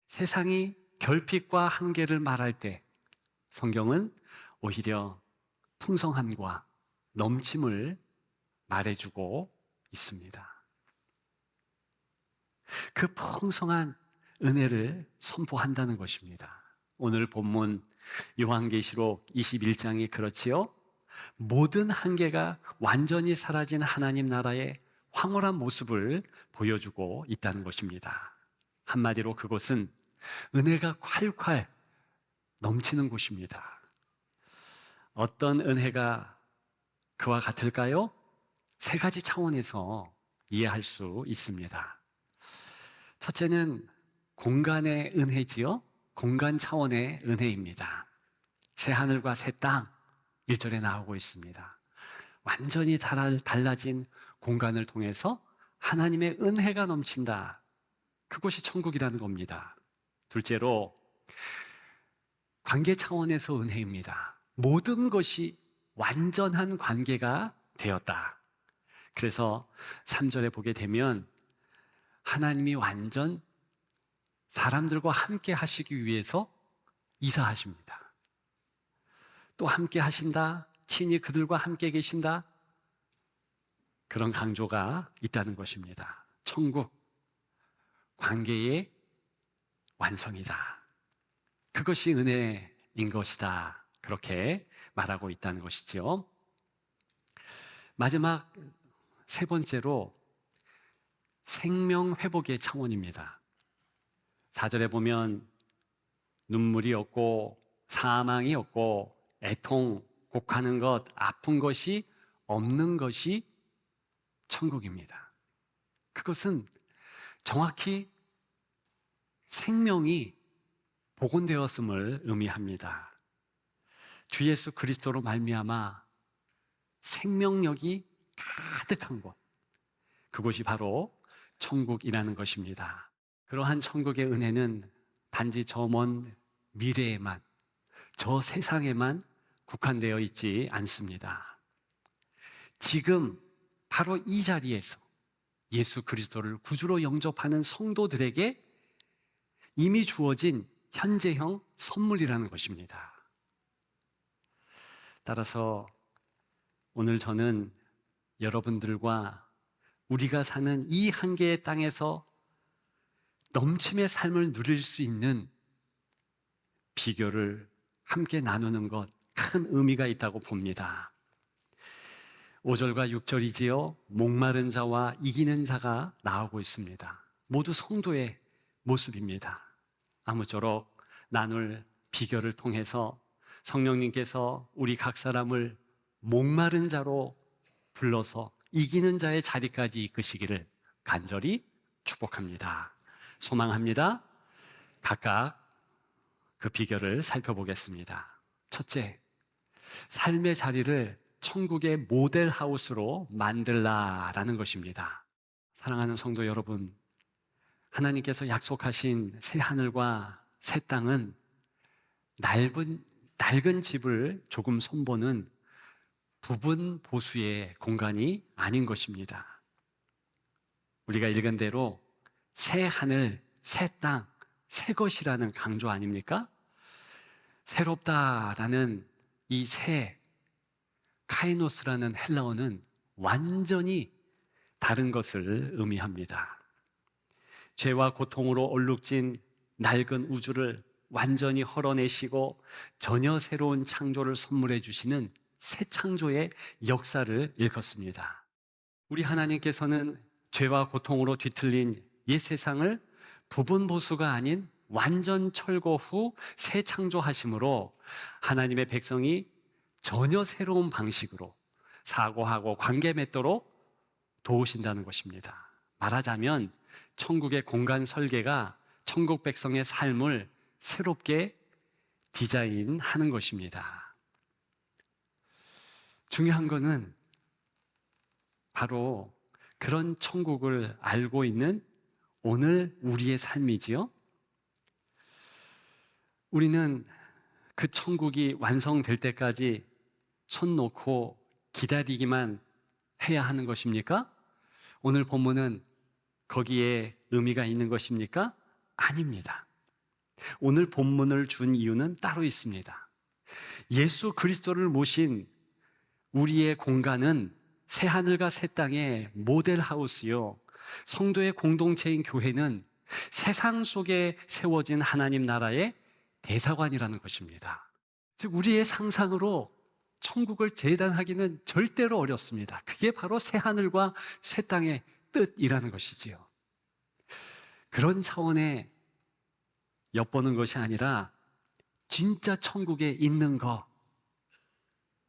세상이 결핍과 한계를 말할 때 성경은 오히려 풍성함과 넘침을 말해주고 있습니다. 그 풍성한 은혜를 선포한다는 것입니다. 오늘 본문 요한계시록 21장이 그렇지요. 모든 한계가 완전히 사라진 하나님 나라의 황홀한 모습을 보여주고 있다는 것입니다. 한마디로 그곳은 은혜가 콸콸 넘치는 곳입니다. 어떤 은혜가 그와 같을까요? 세 가지 차원에서 이해할 수 있습니다. 첫째는 공간의 은혜지요. 공간 차원의 은혜입니다. 새 하늘과 새 땅, 1절에 나오고 있습니다. 완전히 달라진 공간을 통해서 하나님의 은혜가 넘친다. 그것이 천국이라는 겁니다. 둘째로 관계 차원에서 은혜입니다. 모든 것이 완전한 관계가 되었다. 그래서 3절에 보게 되면 하나님이 완전 사람들과 함께 하시기 위해서 이사하십니다. 또 함께 하신다, 친히 그들과 함께 계신다, 그런 강조가 있다는 것입니다. 천국, 관계의 완성이다. 그것이 은혜인 것이다. 그렇게 말하고 있다는 것이죠. 마지막 세 번째로 생명 회복의 차원입니다. 4절에 보면 눈물이 없고 사망이 없고 애통, 곡하는 것, 아픈 것이 없는 것이 천국입니다. 그것은 정확히 생명이 복원되었음을 의미합니다. 주 예수 그리스도로 말미암아 생명력이 가득한 곳, 그곳이 바로 천국이라는 것입니다. 그러한 천국의 은혜는 단지 저 먼 미래에만, 저 세상에만 국한되어 있지 않습니다. 지금 바로 이 자리에서 예수 그리스도를 구주로 영접하는 성도들에게 이미 주어진 현재형 선물이라는 것입니다. 따라서 오늘 저는 여러분들과 우리가 사는 이 한계의 땅에서 넘침의 삶을 누릴 수 있는 비결을 함께 나누는 것, 큰 의미가 있다고 봅니다. 5절과 6절이지요. 목마른 자와 이기는 자가 나오고 있습니다. 모두 성도의 모습입니다. 아무쪼록 나눌 비결을 통해서 성령님께서 우리 각 사람을 목마른 자로 불러서 이기는 자의 자리까지 이끄시기를 간절히 축복합니다. 소망합니다. 각각 그 비결을 살펴보겠습니다. 첫째, 삶의 자리를 천국의 모델하우스로 만들라라는 것입니다. 사랑하는 성도 여러분, 하나님께서 약속하신 새 하늘과 새 땅은 낡은 집을 조금 손보는 부분 보수의 공간이 아닌 것입니다. 우리가 읽은 대로 새 하늘, 새 땅, 새 것이라는 강조 아닙니까? 새롭다라는 이 새, 카이노스라는 헬라어는 완전히 다른 것을 의미합니다. 죄와 고통으로 얼룩진 낡은 우주를 완전히 헐어내시고 전혀 새로운 창조를 선물해 주시는 새 창조의 역사를 일컫습니다. 우리 하나님께서는 죄와 고통으로 뒤틀린 옛 세상을 부분 보수가 아닌 완전 철거 후 새 창조하심으로 하나님의 백성이 전혀 새로운 방식으로 사고하고 관계 맺도록 도우신다는 것입니다. 말하자면 천국의 공간 설계가 천국 백성의 삶을 새롭게 디자인하는 것입니다. 중요한 것은 바로 그런 천국을 알고 있는 오늘 우리의 삶이지요. 우리는 그 천국이 완성될 때까지 손 놓고 기다리기만 해야 하는 것입니까? 오늘 본문은 거기에 의미가 있는 것입니까? 아닙니다. 오늘 본문을 준 이유는 따로 있습니다. 예수 그리스도를 모신 우리의 공간은 새하늘과 새 땅의 모델하우스요, 성도의 공동체인 교회는 세상 속에 세워진 하나님 나라의 대사관이라는 것입니다. 즉 우리의 상상으로 천국을 재단하기는 절대로 어렵습니다. 그게 바로 새하늘과 새 땅의 뜻이라는 것이지요. 그런 차원에 엿보는 것이 아니라 진짜 천국에 있는 것,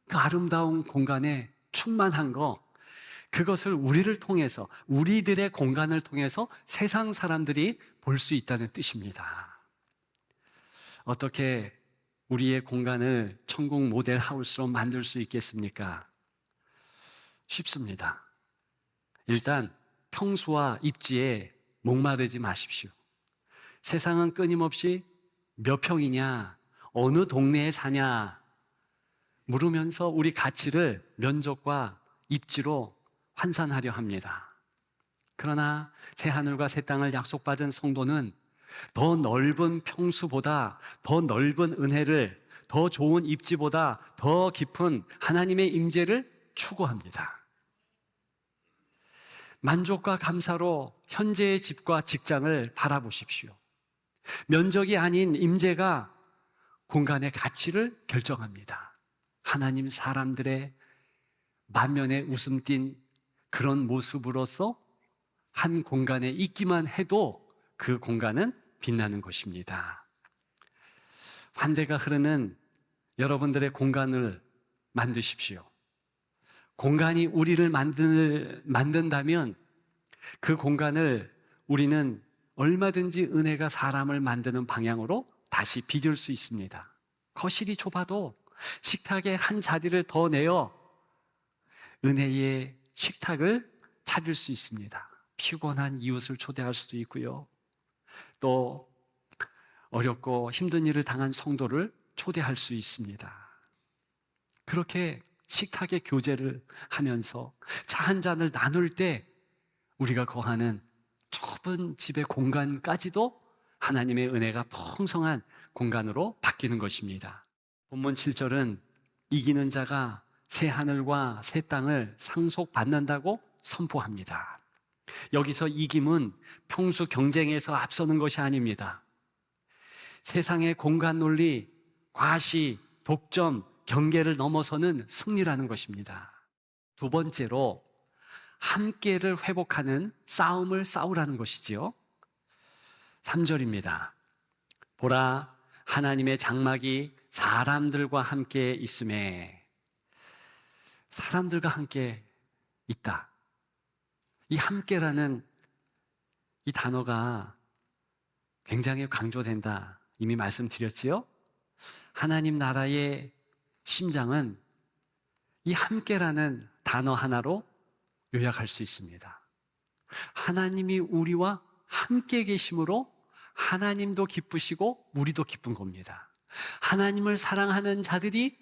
그 아름다운 공간에 충만한 것, 그것을 우리를 통해서, 우리들의 공간을 통해서 세상 사람들이 볼 수 있다는 뜻입니다. 어떻게 우리의 공간을 천국 모델 하우스로 만들 수 있겠습니까? 쉽습니다. 일단 평수와 입지에 목마르지 마십시오. 세상은 끊임없이 몇 평이냐, 어느 동네에 사냐 물으면서 우리 가치를 면적과 입지로 환산하려 합니다. 그러나 새하늘과 새 땅을 약속받은 성도는 더 넓은 평수보다 더 넓은 은혜를, 더 좋은 입지보다 더 깊은 하나님의 임재를 추구합니다. 만족과 감사로 현재의 집과 직장을 바라보십시오. 면적이 아닌 임재가 공간의 가치를 결정합니다. 하나님 사람들의 만면에 웃음 띤 그런 모습으로서 한 공간에 있기만 해도 그 공간은 빛나는 것입니다. 환대가 흐르는 여러분들의 공간을 만드십시오. 공간이 우리를 만든다면 그 공간을 우리는 얼마든지 은혜가 사람을 만드는 방향으로 다시 빚을 수 있습니다. 거실이 좁아도 식탁에 한 자리를 더 내어 은혜의 식탁을 차릴 수 있습니다. 피곤한 이웃을 초대할 수도 있고요. 또 어렵고 힘든 일을 당한 성도를 초대할 수 있습니다. 그렇게 식탁의 교제를 하면서 차 한 잔을 나눌 때 우리가 거하는 좁은 집의 공간까지도 하나님의 은혜가 풍성한 공간으로 바뀌는 것입니다. 본문 7절은 이기는 자가 새 하늘과 새 땅을 상속받는다고 선포합니다. 여기서 이김은 평수 경쟁에서 앞서는 것이 아닙니다. 세상의 공간 논리, 과시, 독점, 경계를 넘어서는 승리라는 것입니다. 두 번째로 함께를 회복하는 싸움을 싸우라는 것이지요. 3절입니다. 보라, 하나님의 장막이 사람들과 함께 있음에, 사람들과 함께 있다. 이 함께라는 이 단어가 굉장히 강조된다. 이미 말씀드렸지요? 하나님 나라의 심장은 이 함께라는 단어 하나로 요약할 수 있습니다. 하나님이 우리와 함께 계심으로 하나님도 기쁘시고 우리도 기쁜 겁니다. 하나님을 사랑하는 자들이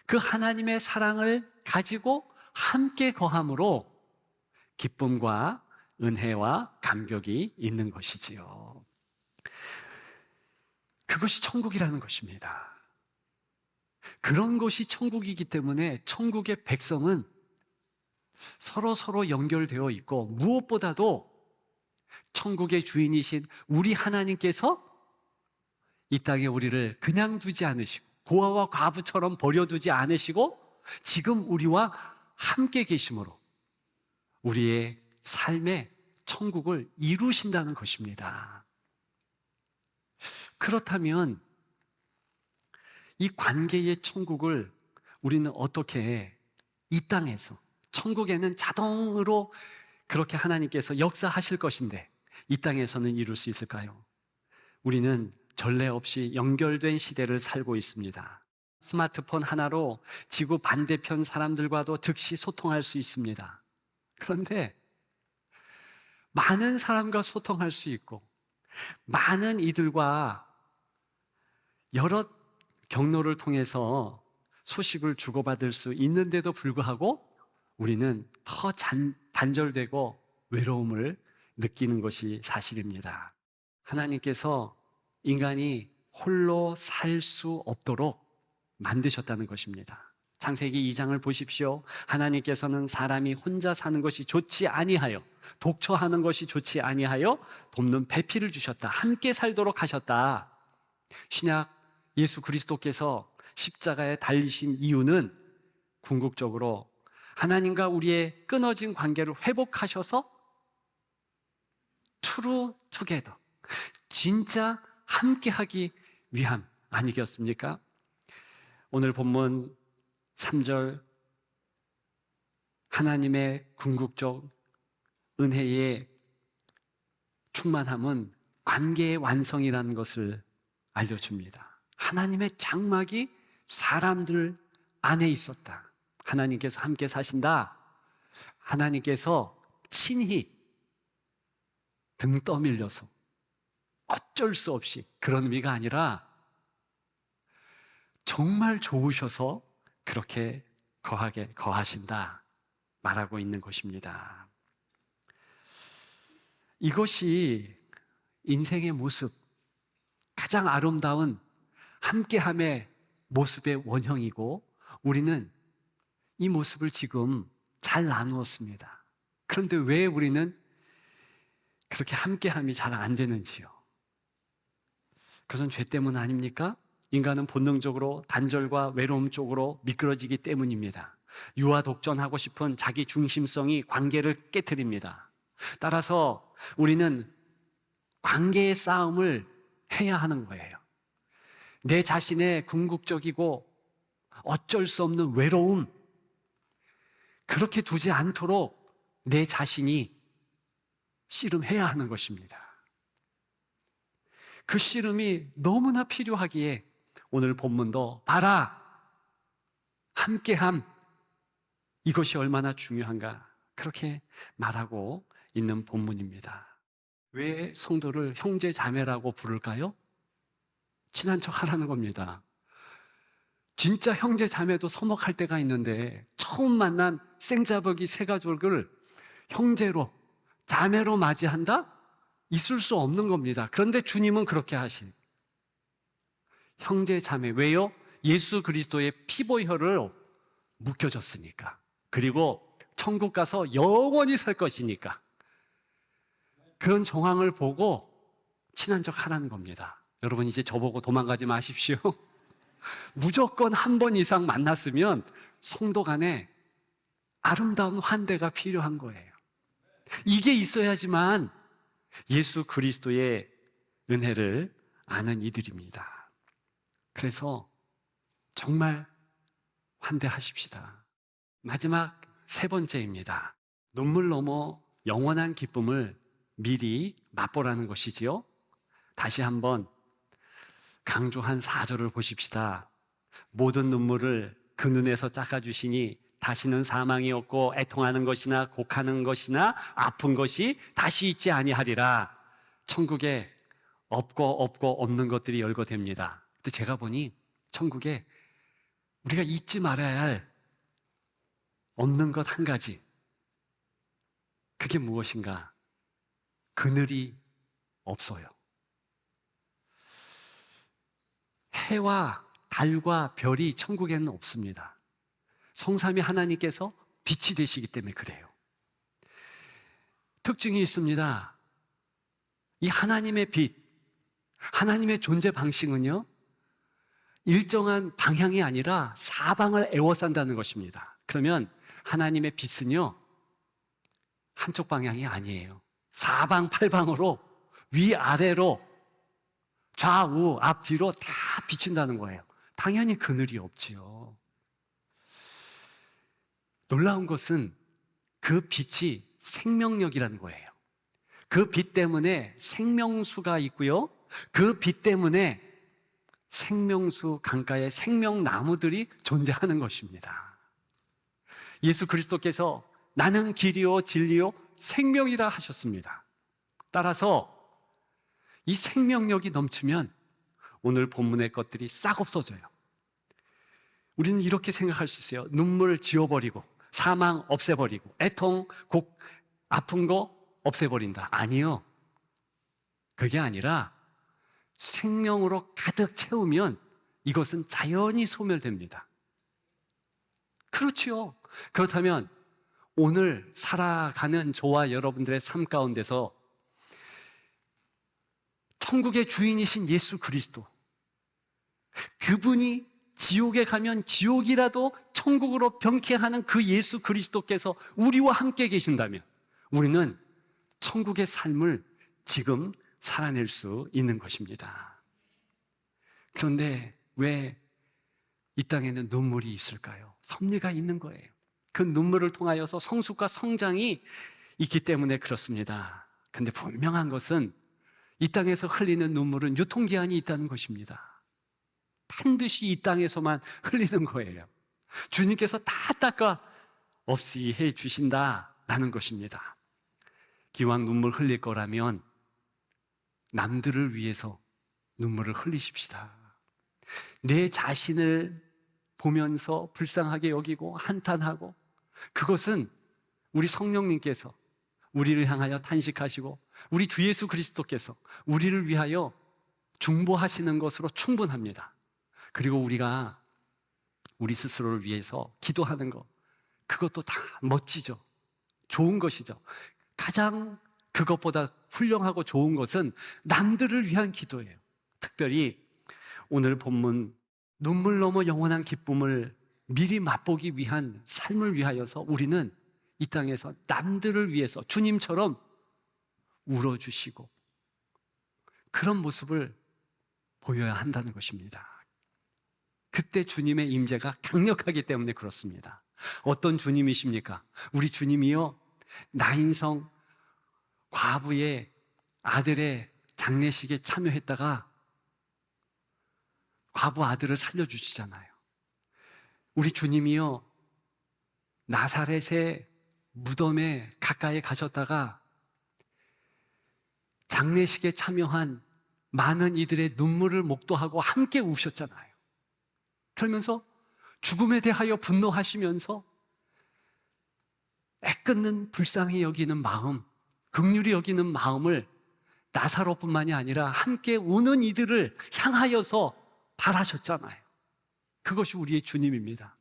그 하나님의 사랑을 가지고 함께 거함으로 기쁨과 은혜와 감격이 있는 것이지요. 그것이 천국이라는 것입니다. 그런 것이 천국이기 때문에 천국의 백성은 서로 연결되어 있고, 무엇보다도 천국의 주인이신 우리 하나님께서 이 땅에 우리를 그냥 두지 않으시고 고아와 과부처럼 버려두지 않으시고 지금 우리와 함께 계심으로 우리의 삶의 천국을 이루신다는 것입니다. 그렇다면 이 관계의 천국을 우리는 어떻게 이 땅에서, 천국에는 자동으로 그렇게 하나님께서 역사하실 것인데 이 땅에서는 이룰 수 있을까요? 우리는 전례 없이 연결된 시대를 살고 있습니다. 스마트폰 하나로 지구 반대편 사람들과도 즉시 소통할 수 있습니다. 그런데 많은 사람과 소통할 수 있고 많은 이들과 여러 경로를 통해서 소식을 주고받을 수 있는데도 불구하고 우리는 더 단절되고 외로움을 느끼는 것이 사실입니다. 하나님께서 인간이 홀로 살 수 없도록 만드셨다는 것입니다. 창세기 2장을 보십시오. 하나님께서는 사람이 혼자 사는 것이 좋지 아니하여, 독처하는 것이 좋지 아니하여 돕는 배필을 주셨다. 함께 살도록 하셨다. 신약 예수 그리스도께서 십자가에 달리신 이유는 궁극적으로 하나님과 우리의 끊어진 관계를 회복하셔서 true together, 진짜 함께하기 위함 아니겠습니까? 오늘 본문 3절, 하나님의 궁극적 은혜의 충만함은 관계의 완성이라는 것을 알려줍니다. 하나님의 장막이 사람들 안에 있었다. 하나님께서 함께 사신다. 하나님께서 친히 등 떠밀려서 어쩔 수 없이, 그런 의미가 아니라 정말 좋으셔서 그렇게 거하신다 말하고 있는 것입니다. 이것이 인생의 모습, 가장 아름다운 함께함의 모습의 원형이고, 우리는 이 모습을 지금 잘 나누었습니다. 그런데 왜 우리는 그렇게 함께함이 잘 안 되는지요? 그것은 죄 때문 아닙니까? 인간은 본능적으로 단절과 외로움 쪽으로 미끄러지기 때문입니다. 유아 독전하고 싶은 자기 중심성이 관계를 깨트립니다. 따라서 우리는 관계의 싸움을 해야 하는 거예요. 내 자신의 궁극적이고 어쩔 수 없는 외로움, 그렇게 두지 않도록 내 자신이 씨름해야 하는 것입니다. 그 씨름이 너무나 필요하기에 오늘 본문도 봐라, 함께함, 이것이 얼마나 중요한가 그렇게 말하고 있는 본문입니다. 왜 성도를 형제 자매라고 부를까요? 친한 척 하라는 겁니다. 진짜 형제 자매도 서먹할 때가 있는데 처음 만난 생자버기 새 가족을 형제로, 자매로 맞이한다? 있을 수 없는 겁니다. 그런데 주님은 그렇게 하신 형제 자매. 왜요? 예수 그리스도의 피보혈을 묶여졌으니까. 그리고 천국 가서 영원히 살 것이니까. 그런 정황을 보고 친한 척 하라는 겁니다. 여러분, 이제 저보고 도망가지 마십시오. 무조건 한 번 이상 만났으면 성도 간에 아름다운 환대가 필요한 거예요. 이게 있어야지만 예수 그리스도의 은혜를 아는 이들입니다. 그래서 정말 환대하십시다. 마지막 세 번째입니다. 눈물 넘어 영원한 기쁨을 미리 맛보라는 것이지요. 다시 한번 강조한 4절을 보십시다. 모든 눈물을 그 눈에서 닦아주시니 다시는 사망이 없고 애통하는 것이나 곡하는 것이나 아픈 것이 다시 있지 아니하리라. 천국에 없고 없는 것들이 열거됩니다. 근데 제가 보니 천국에 우리가 잊지 말아야 할 없는 것 한 가지, 그게 무엇인가? 그늘이 없어요. 해와 달과 별이 천국에는 없습니다. 성삼위 하나님께서 빛이 되시기 때문에 그래요. 특징이 있습니다. 이 하나님의 빛, 하나님의 존재 방식은요, 일정한 방향이 아니라 사방을 에워싼다는 것입니다. 그러면 하나님의 빛은요, 한쪽 방향이 아니에요. 사방팔방으로, 위아래로, 좌우, 앞뒤로 다 비친다는 거예요. 당연히 그늘이 없지요. 놀라운 것은 그 빛이 생명력이라는 거예요. 그 빛 때문에 생명수가 있고요. 그 빛 때문에 생명수 강가에 생명나무들이 존재하는 것입니다. 예수 그리스도께서 나는 길이요 진리요 생명이라 하셨습니다. 따라서 이 생명력이 넘치면 오늘 본문의 것들이 싹 없어져요. 우리는 이렇게 생각할 수 있어요. 눈물 지워버리고 사망 없애버리고 애통, 곡, 아픈 거 없애버린다. 아니요. 그게 아니라 생명으로 가득 채우면 이것은 자연히 소멸됩니다. 그렇지요. 그렇다면 오늘 살아가는 저와 여러분들의 삶 가운데서 천국의 주인이신 예수 그리스도, 그분이 지옥에 가면 지옥이라도 천국으로 변케하는 그 예수 그리스도께서 우리와 함께 계신다면 우리는 천국의 삶을 지금 살아낼 수 있는 것입니다. 그런데 왜 이 땅에는 눈물이 있을까요? 섭리가 있는 거예요. 그 눈물을 통하여서 성숙과 성장이 있기 때문에 그렇습니다. 근데 분명한 것은 이 땅에서 흘리는 눈물은 유통기한이 있다는 것입니다. 반드시 이 땅에서만 흘리는 거예요. 주님께서 다 닦아 없이 해 주신다라는 것입니다. 기왕 눈물 흘릴 거라면 남들을 위해서 눈물을 흘리십시다. 내 자신을 보면서 불쌍하게 여기고 한탄하고, 그것은 우리 성령님께서 우리를 향하여 탄식하시고 우리 주 예수 그리스도께서 우리를 위하여 중보하시는 것으로 충분합니다. 그리고 우리가 우리 스스로를 위해서 기도하는 것, 그것도 다 멋지죠. 좋은 것이죠. 가장 그것보다 훌륭하고 좋은 것은 남들을 위한 기도예요. 특별히 오늘 본문 눈물 넘어 영원한 기쁨을 미리 맛보기 위한 삶을 위하여서 우리는 이 땅에서 남들을 위해서 주님처럼 울어주시고 그런 모습을 보여야 한다는 것입니다. 그때 주님의 임재가 강력하기 때문에 그렇습니다. 어떤 주님이십니까? 우리 주님이요, 나인성 과부의 아들의 장례식에 참여했다가 과부 아들을 살려주시잖아요. 우리 주님이요, 나사렛의 무덤에 가까이 가셨다가 장례식에 참여한 많은 이들의 눈물을 목도하고 함께 우셨잖아요. 그러면서 죽음에 대하여 분노하시면서 애끓는 불쌍히 여기는 마음, 긍휼히 여기는 마음을 나사로뿐만이 아니라 함께 우는 이들을 향하여서 바라셨잖아요. 그것이 우리의 주님입니다.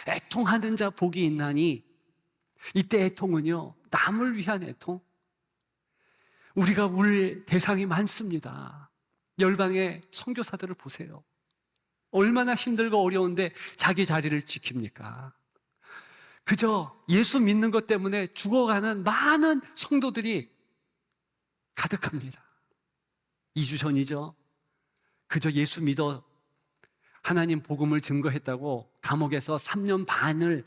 애통하는 자 복이 있나니, 이때 애통은요, 남을 위한 애통. 우리가 울 대상이 많습니다. 열방의 선교사들을 보세요. 얼마나 힘들고 어려운데 자기 자리를 지킵니까? 그저 예수 믿는 것 때문에 죽어가는 많은 성도들이 가득합니다. 2주 전이죠. 그저 예수 믿어 하나님 복음을 증거했다고 감옥에서 3년 반을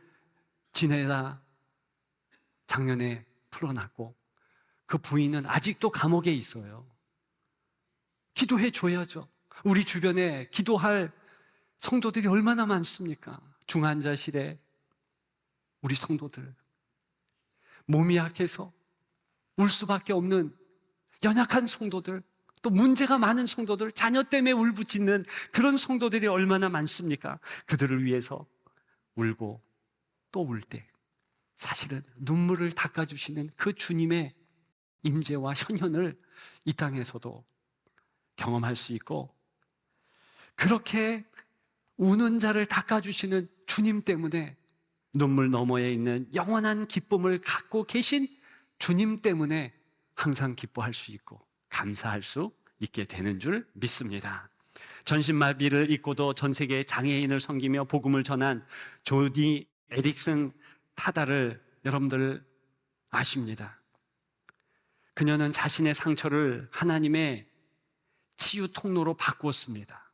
지내다 작년에 풀어났고, 그 부인은 아직도 감옥에 있어요. 기도해 줘야죠. 우리 주변에 기도할 성도들이 얼마나 많습니까? 중환자실에 우리 성도들, 몸이 약해서 울 수밖에 없는 연약한 성도들, 또 문제가 많은 성도들, 자녀 때문에 울부짖는 그런 성도들이 얼마나 많습니까? 그들을 위해서 울고 또 울 때 사실은 눈물을 닦아주시는 그 주님의 임재와 현현을 이 땅에서도 경험할 수 있고, 그렇게 우는 자를 닦아주시는 주님 때문에, 눈물 너머에 있는 영원한 기쁨을 갖고 계신 주님 때문에 항상 기뻐할 수 있고 감사할 수 있게 되는 줄 믿습니다. 전신마비를 입고도 전 세계 장애인을 섬기며 복음을 전한 조니 에릭슨 타다를 여러분들 아십니다. 그녀는 자신의 상처를 하나님의 치유 통로로 바꾸었습니다.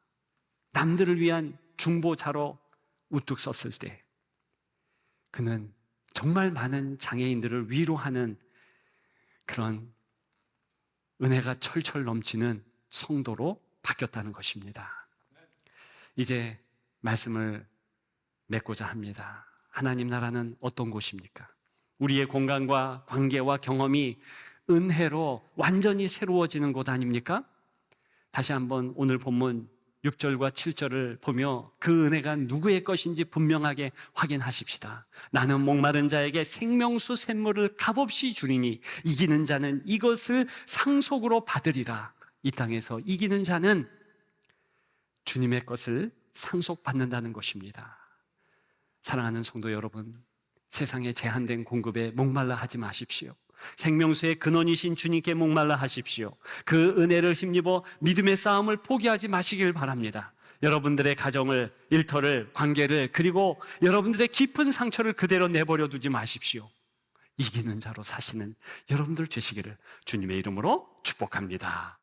남들을 위한 중보자로 우뚝 섰을 때 그는 정말 많은 장애인들을 위로하는 그런 은혜가 철철 넘치는 성도로 바뀌었다는 것입니다. 이제 말씀을 맺고자 합니다. 하나님 나라는 어떤 곳입니까? 우리의 공간과 관계와 경험이 은혜로 완전히 새로워지는 곳 아닙니까? 다시 한번 오늘 본문 6절과 7절을 보며 그 은혜가 누구의 것인지 분명하게 확인하십시다. 나는 목마른 자에게 생명수 샘물을 값없이 주리니 이기는 자는 이것을 상속으로 받으리라. 이 땅에서 이기는 자는 주님의 것을 상속받는다는 것입니다. 사랑하는 성도 여러분, 세상의 제한된 공급에 목말라 하지 마십시오. 생명수의 근원이신 주님께 목말라 하십시오. 그 은혜를 힘입어 믿음의 싸움을 포기하지 마시길 바랍니다. 여러분들의 가정을, 일터를, 관계를, 그리고 여러분들의 깊은 상처를 그대로 내버려 두지 마십시오. 이기는 자로 사시는 여러분들 되시기를 주님의 이름으로 축복합니다.